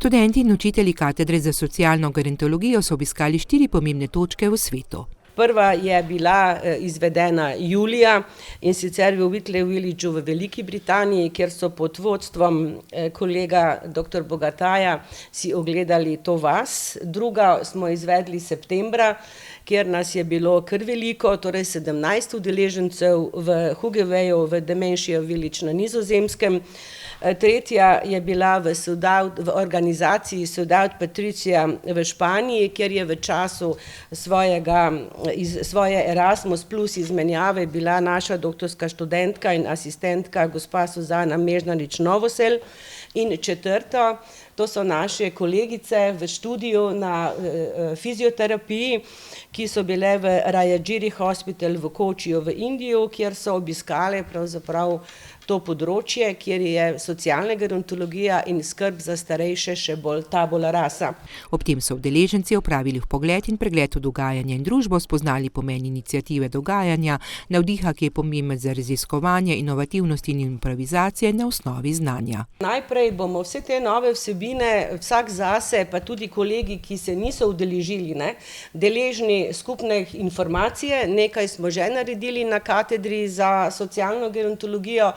Študenti in učitelji katedre za socialno gerontologijo so obiskali 4 pomembne točke v svetu. Prva je bila izvedena julija, in sicer v Whitley Villageu v Veliki Britaniji, kjer so pod vodstvom kolega dr. Bogataja si ogledali to vas. Druga smo izvedli septembra, kjer nas je bilo kar veliko, torej 17 udeležencev v Hugeweju v Dementia Village na Nizozemskem. Tretja je bila v organizaciji Ciudad Patricia v Španiji, kjer je v času svoje Erasmus plus izmenjave bila naša doktorska študentka in asistentka gospa Suzana Mežnarič-Novosel. In četrto, to so naše kolegice v študiju na fizioterapiji, ki so bile v Rajadžiri Hospital v Kočiju v Indiju, kjer so obiskale pravzaprav to področje, kjer je socialna gerontologija in skrb za starejše še bolj tabula rasa. Ob tem so udeleženci opravili vpogled in pregled v dogajanje in družbo, spoznali pomen iniciative dogajanja, navdiha, ki je pomemben za raziskovanje, inovativnost in improvizacije na osnovi znanja. Najprej bomo vse te nove vsebine, vsak zase, pa tudi kolegi, ki se niso udeležili, deležni skupne informacije. Nekaj smo že naredili na katedri za socialno gerontologijo.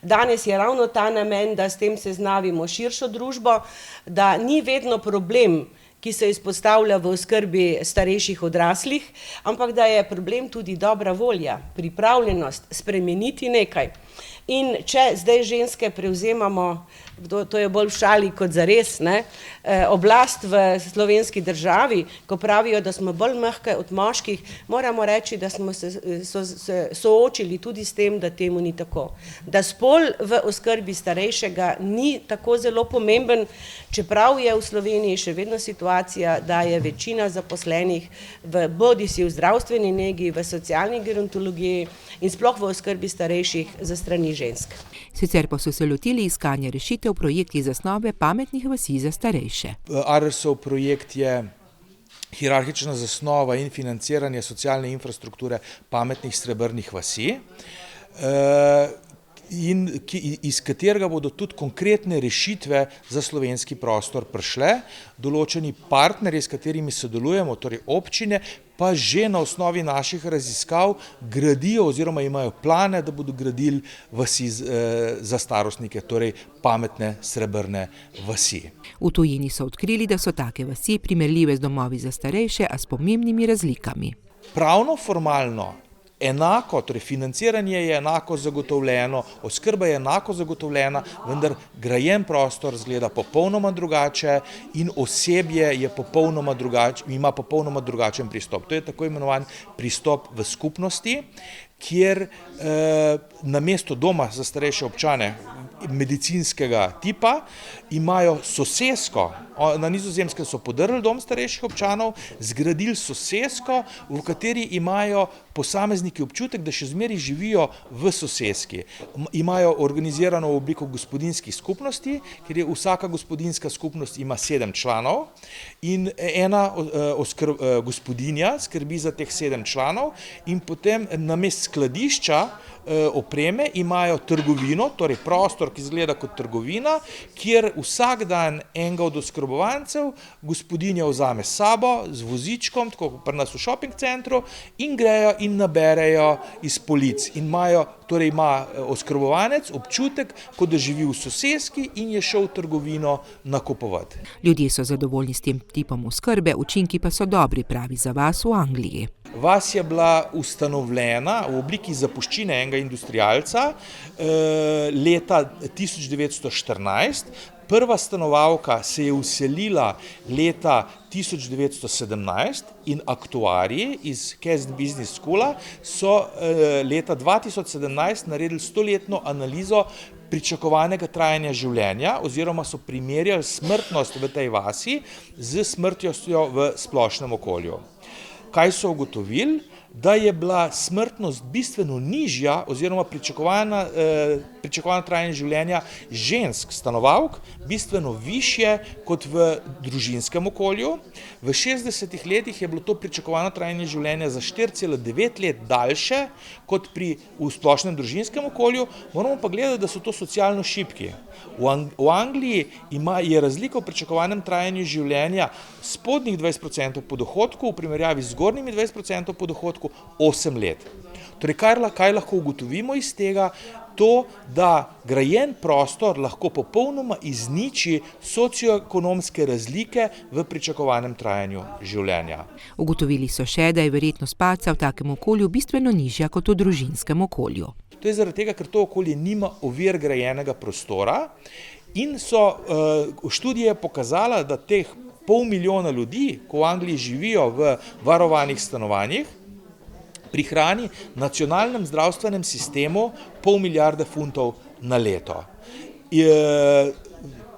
Danes je ravno ta namen, da s tem seznavimo širšo družbo, da ni vedno problem, ki se izpostavlja v oskrbi starejših odraslih, ampak da je problem tudi dobra volja, pripravljenost spremeniti nekaj. In če zdaj ženske prevzemamo, to je bolj v šali kot zares, oblast v slovenski državi, ko pravijo, da smo bolj mehke od moških, moramo reči, da smo se soočili tudi s tem, da temu ni tako. Da spol v oskrbi starejšega ni tako zelo pomemben, čeprav je v Sloveniji še vedno situacija, da je večina zaposlenih bodisi v zdravstveni negi, v socialni gerontologiji in sploh v oskrbi starejših za strani žensk. Sicer pa so se lotili iskanja rešitev projekti zasnove pametnih vasi za starejše. ARSov projekt je hierarhična zasnova in financiranje socialne infrastrukture pametnih srebrnih vasi, in iz katerega bodo tudi konkretne rešitve za slovenski prostor prišle. Določeni partnerji, s katerimi sodelujemo, torej občine, pa že na osnovi naših raziskav gradijo oziroma imajo plane, da bodo gradili vasi za starostnike, torej pametne srebrne vasi. V tujini so odkrili, da so take vasi primerljive z domovi za starejše, a s pomembnimi razlikami. Pravno formalno enako, torej financiranje je enako zagotovljeno, oskrba je enako zagotovljena, vendar grajen prostor izgleda popolnoma drugače in osebje je ima popolnoma drugačen pristop. To je tako imenovan pristop v skupnosti, kjer namesto doma za starejše občane medicinskega tipa imajo sosesko. Na Nizozemskem so podrli dom starejših občanov, zgradili sosesko, v kateri imajo posamezniki občutek, da še zmeraj živijo v soseski. Imajo organizirano v obliko gospodinjskih skupnosti, kjer je vsaka gospodinjska skupnost ima 7 članov in ena gospodinja skrbi za teh 7 članov in potem namesto skladišča opreme imajo trgovino, torej prostor, ki izgleda kot trgovina, kjer vsak dan enega od oskrbovancev gospodinja vzame s sabo z vozičkom, tako kot pri nas v shopping centru, in grejo in naberejo iz polic. In torej ima oskrbovanec občutek, kot da živi v soseski in je šel v trgovino nakupovati. Ljudje so zadovoljni s tem tipom oskrbe, učinki pa so dobri, pravi za vas v Angliji. Vas je bila ustanovljena v obliki zapuščine enega industrialca leta 1914. Prva stanovalka se je vselila leta 1917 in aktuarji iz Kesn Business Schoola so leta 2017 naredili 100-letno analizo pričakovanega trajanja življenja oziroma so primerjali smrtnost v tej vasi z smrtnostjo v splošnem okolju. Kaj so ugotovili? Da je bila smrtnost bistveno nižja oziroma pričakovana pričakovano trajanje življenja žensk stanovalk bistveno višje kot v družinskem okolju. V 60 letih je bilo to pričakovano trajanje življenja za 4,9 let daljše kot v splošnem družinskem okolju. Moramo pa gledati, da so to socialno šibki. V Angliji je razlika v pričakovanem trajanju življenja spodnjih 20% po dohodku v primerjavi z zgornjimi 20% po dohodku 8 let. Torej, kaj lahko ugotovimo iz tega? To, da grajen prostor lahko popolnoma izniči socioekonomske razlike v pričakovanem trajanju življenja. Ugotovili so še, da je verjetnost padca v takem okolju bistveno nižja kot v družinskem okolju. To je zaradi tega, ker to okolje nima ovir grajenega prostora in so študije pokazala, da teh 500 000 ljudi, ko v Angliji živijo v varovanih stanovanjih, prihrani nacionalnem zdravstvenem sistemu 500 milijarde funtov na leto.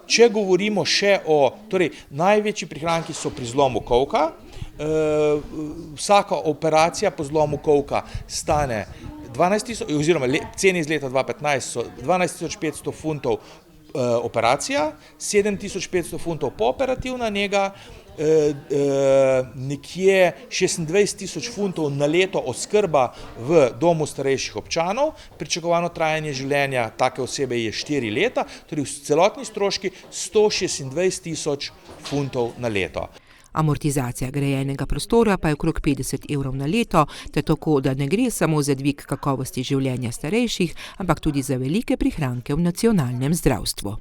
Če govorimo še torej največji prihranki so pri zlomu kolka, vsaka operacija po zlomu kolka stane 12 000, oziroma cene iz leta 2015 so 12 500 funtov operacija, 7 500 funtov pooperativna nega, nekje 26 000 funtov na leto oskrba v domu starejših občanov, pričakovano trajanje življenja take osebe je 4 leta, torej celotni stroški 126 000 funtov na leto. Amortizacija grajenega prostora pa je okrog 50 € na leto, te tako, da ne gre samo za dvig kakovosti življenja starejših, ampak tudi za velike prihranke v nacionalnem zdravstvu.